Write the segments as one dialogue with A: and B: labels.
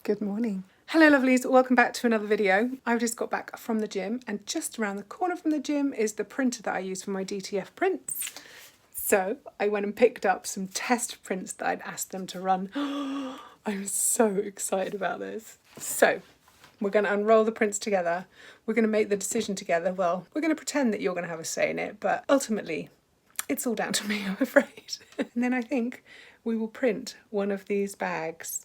A: Good morning. Hello lovelies, welcome back to another video. I've just got back from the gym and just around the corner from the gym is the printer that I use for my DTF prints. So I went and picked up some test prints that I'd asked them to run. I'm so excited about this. So we're going to unroll the prints together. We're going to make the decision together. Well, we're going to pretend that you're going to have a say in it, but ultimately it's all down to me, I'm afraid. And then I think we will print one of these bags.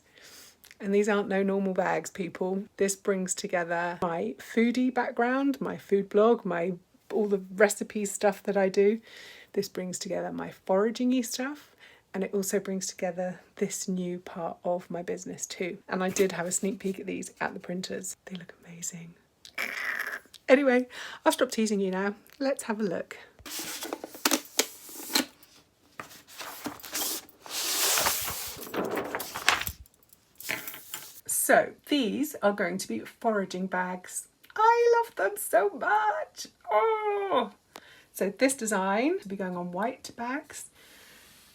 A: And these aren't no normal bags, people. This brings together my foodie background, my food blog, all the recipe stuff that I do. This brings together my foraging-y stuff. And it also brings together this new part of my business too. And I did have a sneak peek at these at the printers. They look amazing. Anyway, I'll stop teasing you now. Let's have a look. So these are going to be foraging bags. I love them so much. Oh! So this design will be going on white bags.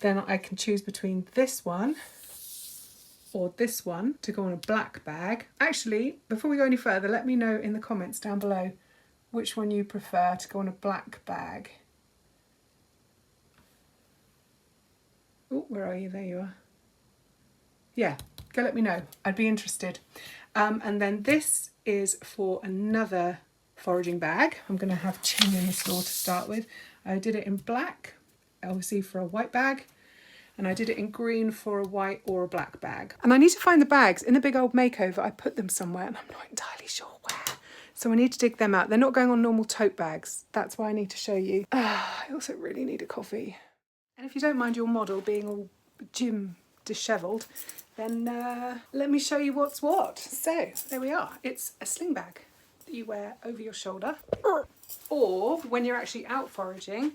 A: Then I can choose between this one or this one to go on a black bag. Actually, before we go any further, let me know in the comments down below which one you prefer to go on a black bag. Oh, where are you? There you are. Yeah. Go let me know. I'd be interested. And then this is for another foraging bag. I'm going to have two in the store to start with. I did it in black, obviously for a white bag, and I did it in green for a white or a black bag. And I need to find the bags. In the big old makeover, I put them somewhere and I'm not entirely sure where. So I need to dig them out. They're not going on normal tote bags. That's why I need to show you. I also really need a coffee. And if you don't mind your model being all gym dishevelled, then let me show you what's what. So there we are. It's a sling bag that you wear over your shoulder, or when you're actually out foraging,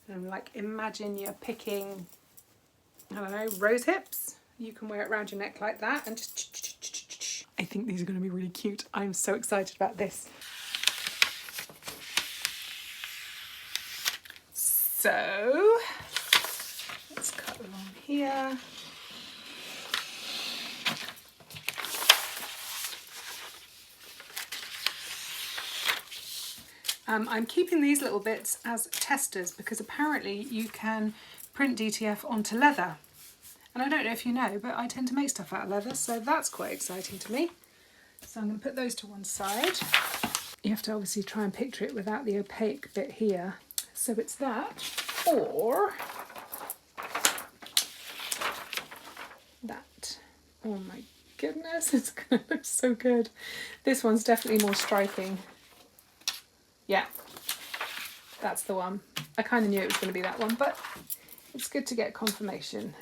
A: and like imagine you're picking, I don't know, rose hips. You can wear it around your neck like that and just. I think these are going to be really cute. I'm so excited about this. So let's cut along here. I'm keeping these little bits as testers because apparently you can print DTF onto leather. And I don't know if you know, but I tend to make stuff out of leather, so that's quite exciting to me. So I'm going to put those to one side. You have to obviously try and picture it without the opaque bit here. So it's that, or that. Oh my goodness, it's going to look so good. This one's definitely more striking. Yeah, that's the one. I kind of knew it was going to be that one, but it's good to get confirmation.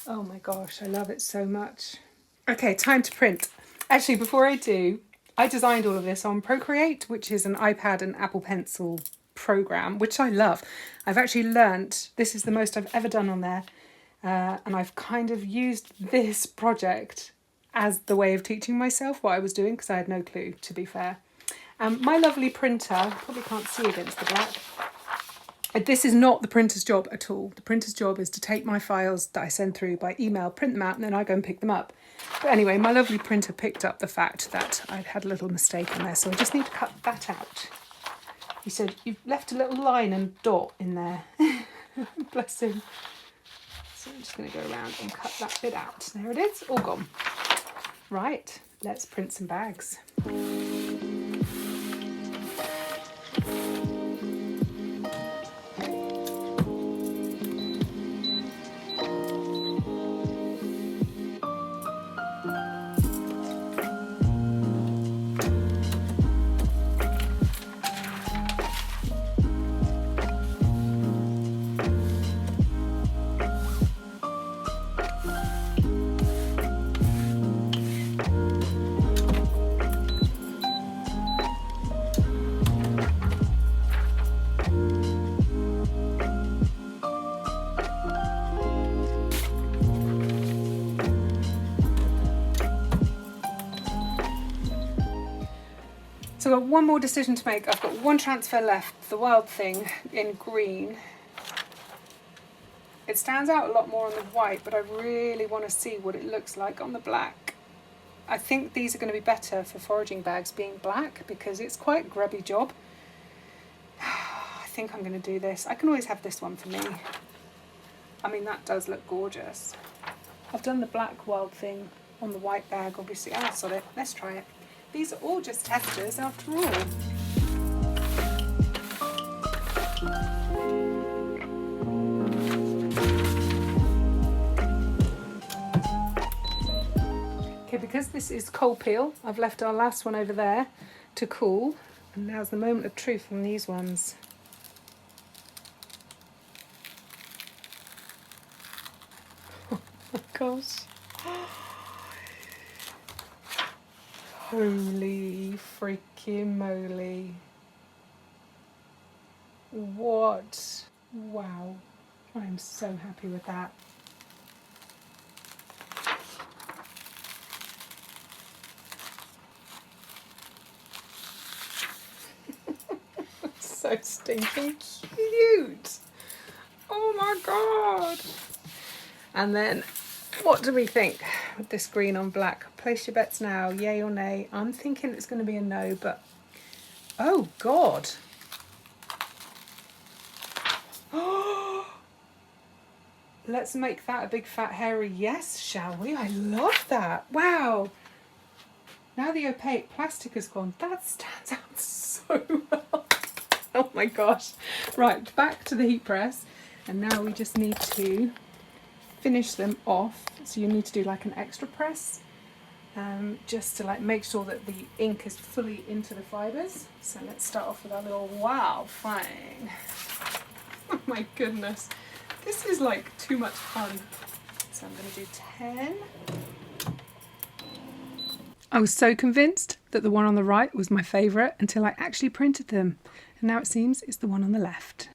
A: Oh my gosh, I love it so much. Okay, time to print. Actually, before I do, I designed all of this on Procreate, which is an iPad and Apple Pencil program, which I love. I've actually learnt, this is the most I've ever done on there, and I've kind of used this project as the way of teaching myself what I was doing, because I had no clue, to be fair. My lovely printer, probably can't see against the black. This is not the printer's job at all. The printer's job is to take my files that I send through by email, print them out, and then I go and pick them up. But anyway, my lovely printer picked up the fact that I'd had a little mistake in there, so I just need to cut that out. He said, you've left a little line and dot in there. Bless him. So I'm just going to go around and cut that bit out. There it is, all gone. Right, let's print some bags. So I've got one more decision to make. I've got one transfer left, the Wild Thing in green. It stands out a lot more on the white, but I really want to see what it looks like on the black. I think these are going to be better for foraging bags being black because it's quite a grubby job. I think I'm going to do this. I can always have this one for me. I mean, that does look gorgeous. I've done the black wild thing on the white bag, obviously. Ah, sod it. Let's try it. These are all just testers after all. Okay, because this is cold peel, I've left our last one over there to cool. And now's the moment of truth on these ones. Oh my gosh. Holy freaking moly. What? Wow. I'm so happy with that. So stinking cute. Oh my god. And then, what do we think with this green on black? Place your bets now, yay or nay. I'm thinking it's going to be a no, but oh god. Let's make that a big fat hairy yes, shall we? I love that. Wow. Now the opaque plastic has gone, that stands out so well. Oh my gosh. Right, back to the heat press. And now we just need to finish them off. So you need to do like an extra press, just to like make sure that the ink is fully into the fibres. So let's start off with our little wow thing. Oh my goodness. This is like too much fun. So I'm going to do 10. I was so convinced that the one on the right was my favourite until I actually printed them. And now it seems it's the one on the left.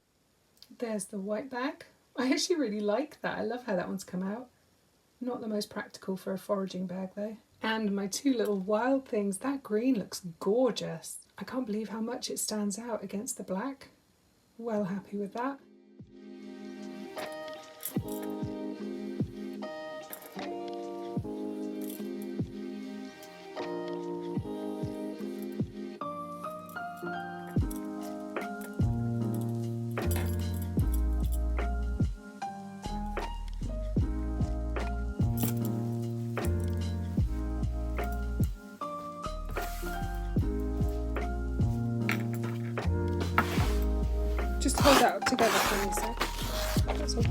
A: There's the white bag. I actually really like that. I love how that one's come out. Not the most practical for a foraging bag though. And my two little wild things. That green looks gorgeous. I can't believe how much it stands out against the black. Well happy with that. Just hold that up together for me a sec. That's all.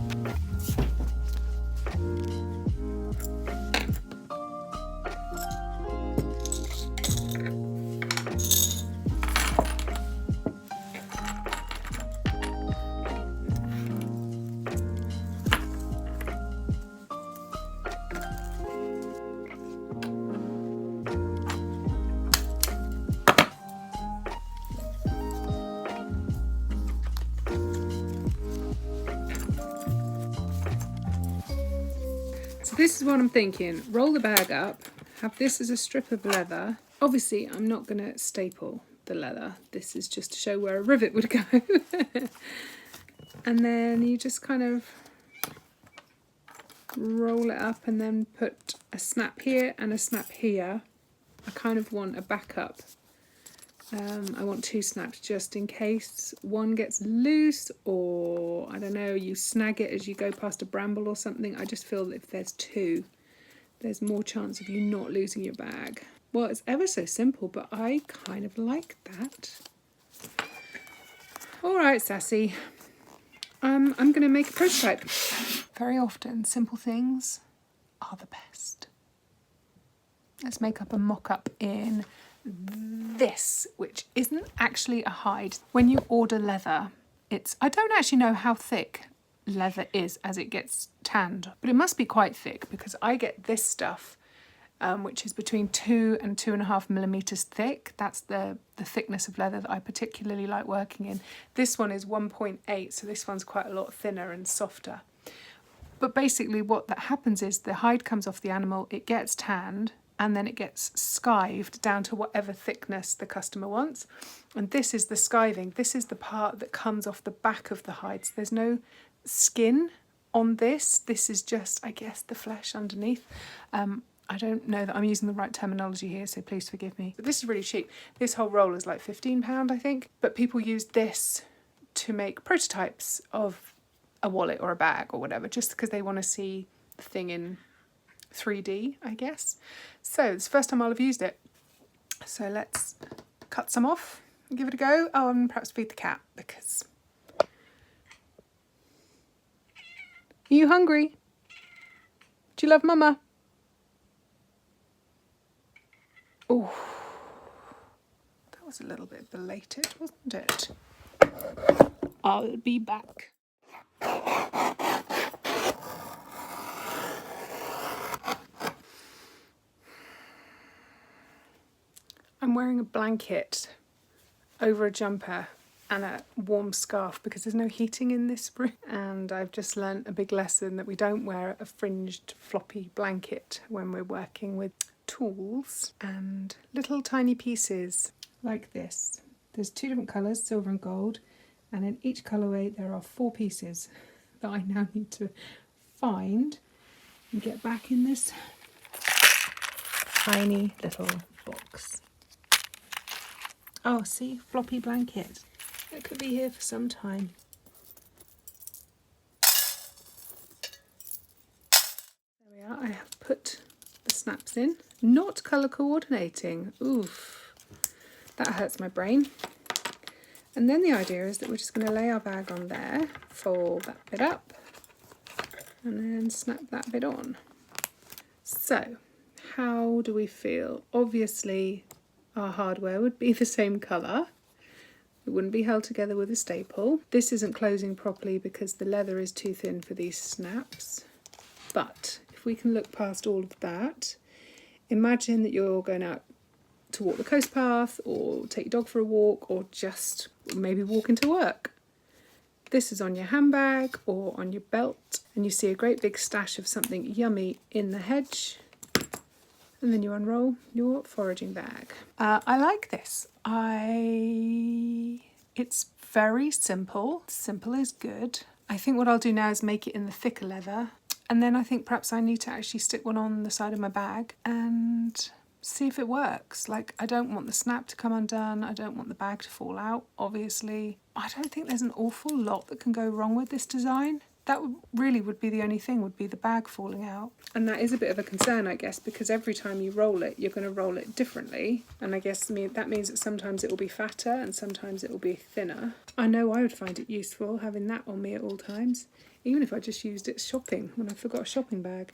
A: So this is what I'm thinking. Roll the bag up, have this as a strip of leather. Obviously, I'm not going to staple the leather. This is just to show where a rivet would go. And then you just kind of roll it up and then put a snap here and a snap here. I kind of want a backup. I want 2 snaps just in case one gets loose, or I don't know, you snag it as you go past a bramble or something. I just feel that if there's 2, there's more chance of you not losing your bag. Well, it's ever so simple, but I kind of like that. All right, Sassy. I'm going to make a prototype. Very often, simple things are the best. Let's make up a mock-up in this, which isn't actually a hide. When you order leather, I don't actually know how thick leather is as it gets tanned, but it must be quite thick because I get this stuff, which is between 2 and 2.5 millimeters thick. That's the thickness of leather that I particularly like working in. This one is 1.8, so this one's quite a lot thinner and softer. But basically what that happens is the hide comes off the animal, it gets tanned, and then it gets skived down to whatever thickness the customer wants. And this is the skiving. This is the part that comes off the back of the hide. So there's no skin on this. This is just, I guess, the flesh underneath. I don't know that I'm using the right terminology here, so please forgive me. But this is really cheap. This whole roll is like £15, I think. But people use this to make prototypes of a wallet or a bag or whatever, just because they want to see the thing in 3D, I guess. So it's the first time I'll have used it. So let's cut some off and give it a go. Oh, and perhaps feed the cat because... Are you hungry? Do you love Mama? Oh, that was a little bit belated, wasn't it? I'll be back. I'm wearing a blanket over a jumper and a warm scarf because there's no heating in this room. And I've just learnt a big lesson that we don't wear a fringed floppy blanket when we're working with tools and little tiny pieces like this. There's 2 different colours, silver and gold, and in each colourway there are 4 pieces that I now need to find and get back in this tiny little box. Oh, see, floppy blanket. It could be here for some time. There we are. I have put the snaps in. Not colour coordinating. Oof. That hurts my brain. And then the idea is that we're just going to lay our bag on there, fold that bit up, and then snap that bit on. So, how do we feel? Obviously, our hardware would be the same colour. It wouldn't be held together with a staple. This isn't closing properly because the leather is too thin for these snaps. But if we can look past all of that, imagine that you're going out to walk the coast path or take your dog for a walk or just maybe walk into work. This is on your handbag or on your belt and you see a great big stash of something yummy in the hedge. And then you unroll your foraging bag. I like this. It's very simple. Simple is good. I think what I'll do now is make it in the thicker leather. And then I think perhaps I need to actually stick one on the side of my bag and see if it works. Like, I don't want the snap to come undone. I don't want the bag to fall out, obviously. I don't think there's an awful lot that can go wrong with this design. That would be the only thing, would be the bag falling out. And that is a bit of a concern, I guess, because every time you roll it, you're going to roll it differently. And I guess that means that sometimes it will be fatter and sometimes it will be thinner. I know I would find it useful having that on me at all times, even if I just used it shopping when I forgot a shopping bag.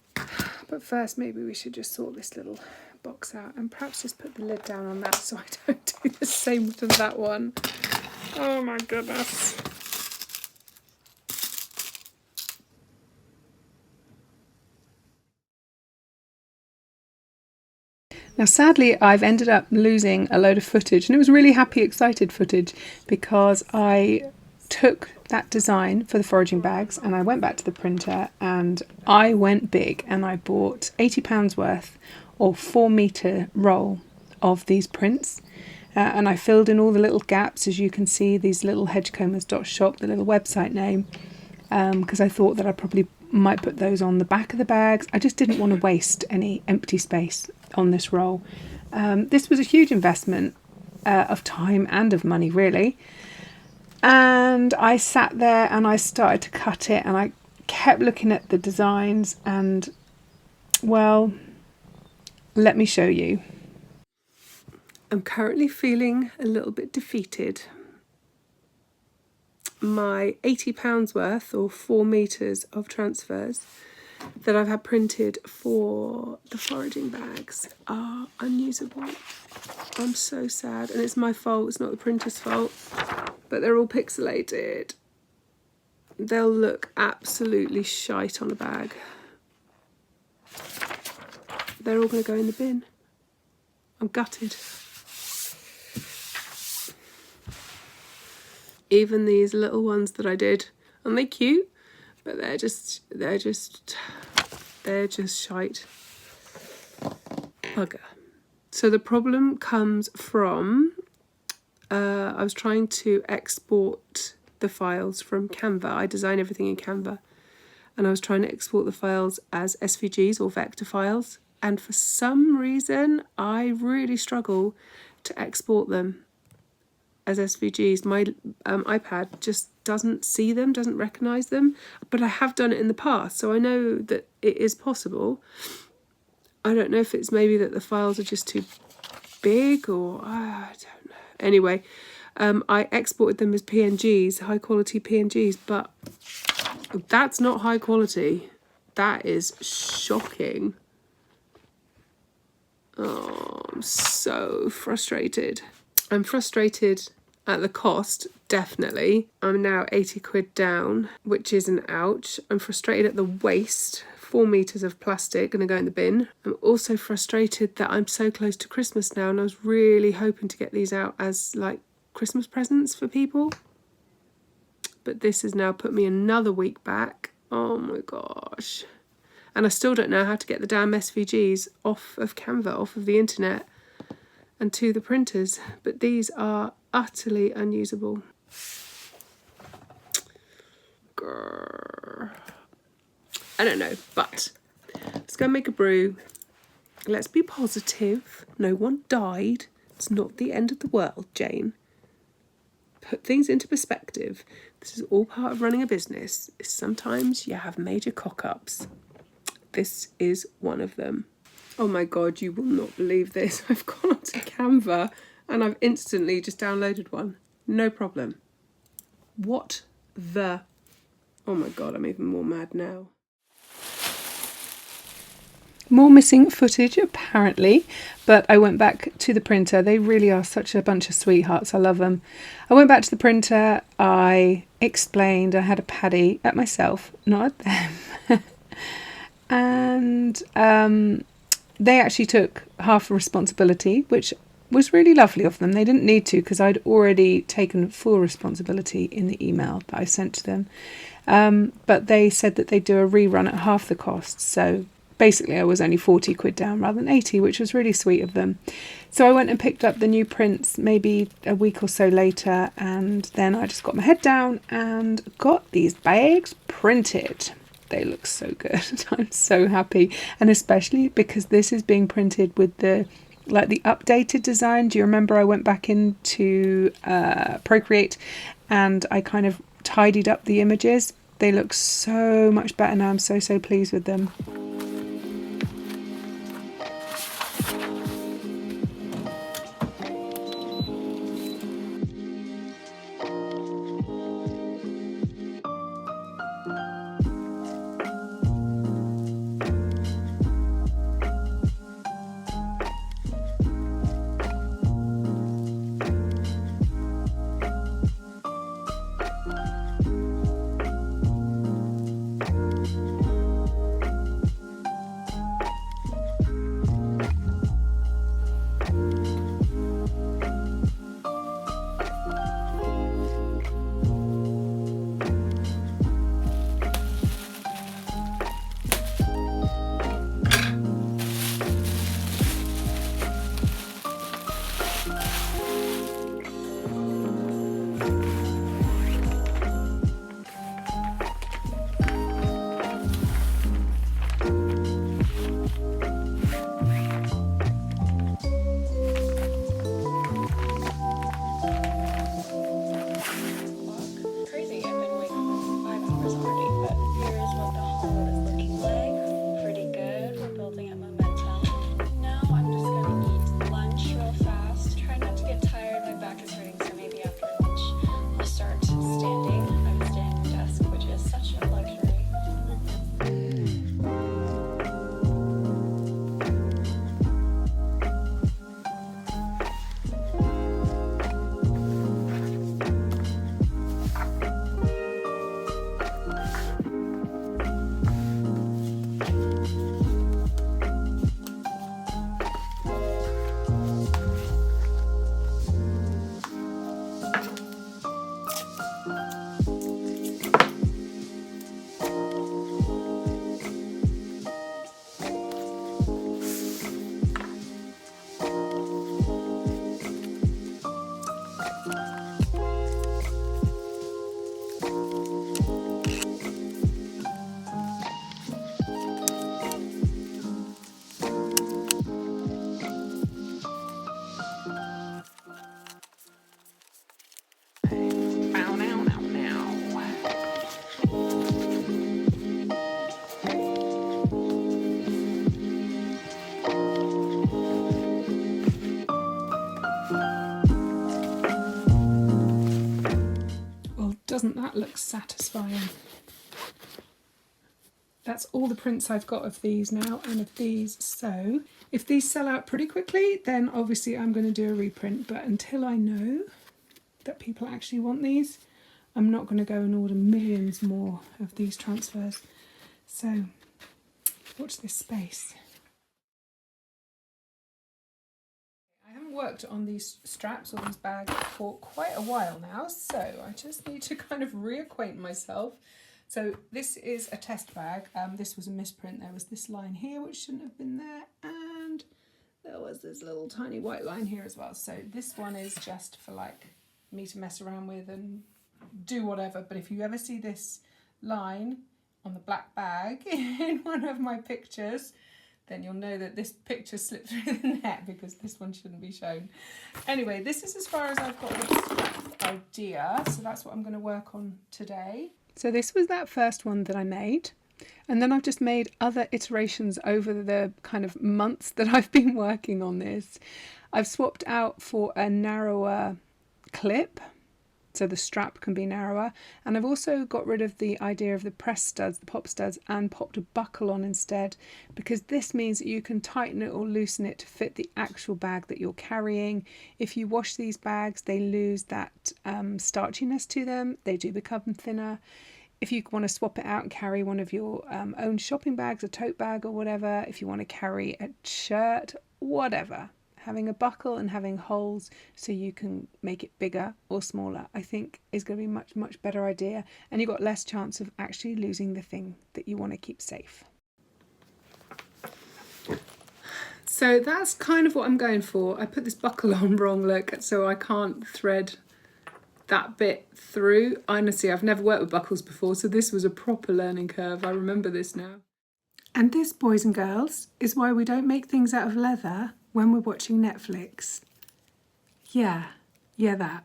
A: But first, maybe we should just sort this little box out and perhaps just put the lid down on that so I don't do the same to that one. Oh my goodness. Now sadly I've ended up losing a load of footage, and it was really happy, excited footage, because I took that design for the foraging bags and I went back to the printer and I went big and I bought £80 worth of 4-metre roll of these prints. And I filled in all the little gaps, as you can see, these little hedgecombers.shop, the little website name, because I thought that I probably might put those on the back of the bags. I just didn't want to waste any empty space on this roll. This was a huge investment of time and of money, really. And I sat there and I started to cut it and I kept looking at the designs and, well, let me show you. I'm currently feeling a little bit defeated. My £80 worth, or 4 metres of transfers that I've had printed for the foraging bags are unusable. I'm so sad, and it's my fault, it's not the printer's fault, but they're all pixelated. They'll look absolutely shite on a bag. They're all going to go in the bin. I'm gutted. Even these little ones that I did, and they're cute, but they're just shite. Bugger. So the problem comes from, I was trying to export the files from Canva. I design everything in Canva, and I was trying to export the files as SVGs or vector files, and for some reason I really struggle to export them as SVGs. My iPad just doesn't see them, doesn't recognise them, but I have done it in the past, so I know that it is possible. I don't know if it's maybe that the files are just too big, or I don't know. Anyway, I exported them as PNGs, high quality PNGs, but that's not high quality. That is shocking. Oh, I'm so frustrated. I'm frustrated at the cost, definitely. I'm now 80 quid down, which is an ouch. I'm frustrated at the waste. 4 meters of plastic gonna go in the bin. I'm also frustrated that I'm so close to Christmas now, and I was really hoping to get these out as like Christmas presents for people. But this has now put me another week back. Oh my gosh. And I still don't know how to get the damn SVGs off of Canva, off of the internet, and to the printers. But these are utterly unusable. Grr. I don't know, but let's go make a brew. Let's be positive. No one died. It's not the end of the world, Jane. Put things into perspective. This is all part of running a business. Sometimes you have major cock-ups. This is one of them. Oh my God, you will not believe this. I've gone onto Canva and I've instantly just downloaded one. No problem. What the... Oh my God, I'm even more mad now. More missing footage apparently, but I went back to the printer. They really are such a bunch of sweethearts. I love them. I went back to the printer. I explained. I had a paddy at myself, not at them. And they actually took half the responsibility, which was really lovely of them. They didn't need to, because I'd already taken full responsibility in the email that I sent to them. But they said that they'd do a rerun at half the cost. So basically I was only 40 quid down rather than 80, which was really sweet of them. So I went and picked up the new prints maybe a week or so later, and then I just got my head down and got these bags printed. They look so good. I'm so happy. And especially because this is being printed with the updated design. Do you remember I went back into Procreate and I kind of tidied up the images? They look so much better now. I'm so pleased with them. doesn't that look satisfying? That's all the prints I've got of these now and of these. So if these sell out pretty quickly, then obviously I'm going to do a reprint. But until I know that people actually want these, I'm not going to go and order millions more of these transfers. So watch this space. I haven't worked on these straps or these bags for quite a while now, so I just need to kind of reacquaint myself. So this is a test bag. This was a misprint. There was this line here which shouldn't have been there, and there was this little tiny white line here as well. So this one is just for like me to mess around with and do whatever. But if you ever see this line on the black bag in one of my pictures, then you'll know that this picture slipped through the net because this one shouldn't be shown. Anyway, this is as far as I've got the strap idea. So that's what I'm going to work on today. So this was that first one that I made, and then I've just made other iterations over the kind of months that I've been working on this. I've swapped out for a narrower clip, so the strap can be narrower, and I've also got rid of the idea of the press studs, the pop studs, and popped a buckle on instead, because this means that you can tighten it or loosen it to fit the actual bag that you're carrying. If you wash these bags, they lose that starchiness to them. They do become thinner. If you want to swap it out and carry one of your own shopping bags, a tote bag or whatever, if you want to carry a shirt, whatever, having a buckle and having holes so you can make it bigger or smaller, I think is going to be a much better idea, and you've got less chance of actually losing the thing that you want to keep safe. So that's kind of what I'm going for. I put this buckle on wrong, look, so I can't thread that bit through. Honestly, I've never worked with buckles before, so this was a proper learning curve. I remember this now. And this, boys and girls, is why we don't make things out of leather when we're watching Netflix. Yeah, that.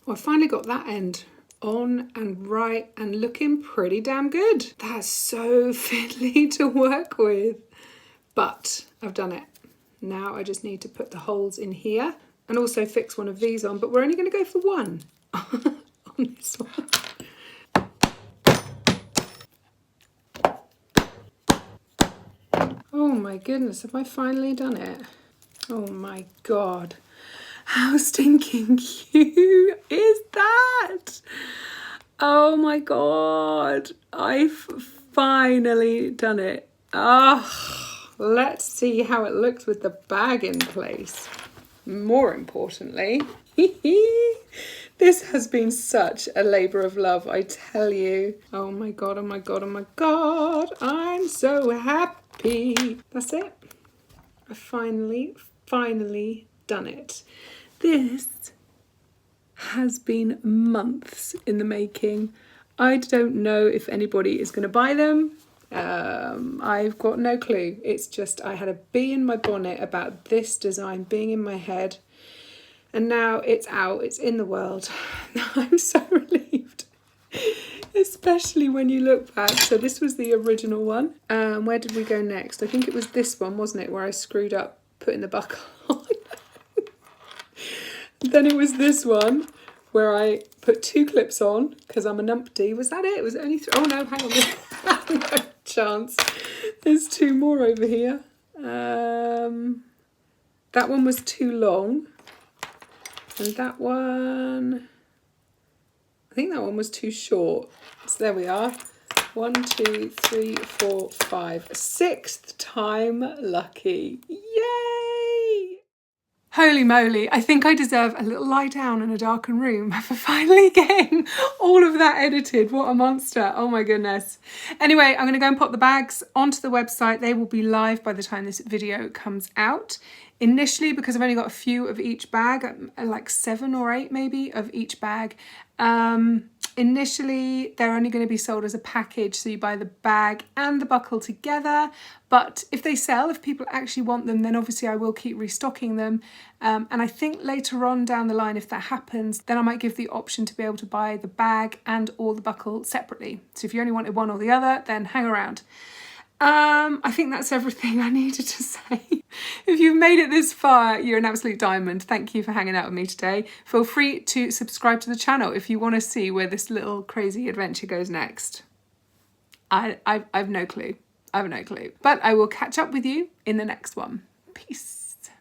A: Well, I finally got that end on and right and looking pretty damn good. That's so fiddly to work with, but I've done it. Now I just need to put the holes in here and also fix one of these on, but we're only going to go for one on this one. Oh my goodness, have I finally done it? Oh my God. How stinking cute is that? Oh my God, I've finally done it. Let's see how it looks with the bag in place. More importantly, this has been such a labour of love, I tell you. Oh my God, oh my God, oh my God, I'm so happy. That's it. I finally done it. This has been months in the making. I don't know if anybody is going to buy them. I've got no clue. It's just I had a bee in my bonnet about this design being in my head, and now it's out, it's in the world. I'm so relieved, especially when you look back. So this was the original one. Where did we go next? I think it was this one, wasn't it, where I screwed up putting the buckle on. Then it was this one where I put 2 clips on because I'm a numpty. Was that it? Was it only 3? Oh no, hang on. No chance. There's 2 more over here. That one was too long. And that one, I think that one was too short. So there we are. 1, 2, 3, 4, 5. 6th time lucky. Yay! Holy moly, I think I deserve a little lie down in a darkened room for finally getting all of that edited. What a monster. Oh my goodness. Anyway, I'm going to go and pop the bags onto the website. They will be live by the time this video comes out. Initially, because I've only got a few of each bag, like 7 or 8 maybe of each bag, initially they're only going to be sold as a package, so you buy the bag and the buckle together. But if they sell, if people actually want them, then obviously I will keep restocking them. And I think later on down the line, if that happens, then I might give the option to be able to buy the bag and or the buckle separately. So if you only wanted one or the other, then hang around. I think that's everything I needed to say. If you've made it this far, you're an absolute diamond. Thank you for hanging out with me today. Feel free to subscribe to the channel if you want to see where this little crazy adventure goes next. I've no clue. I have no clue. But I will catch up with you in the next one. Peace.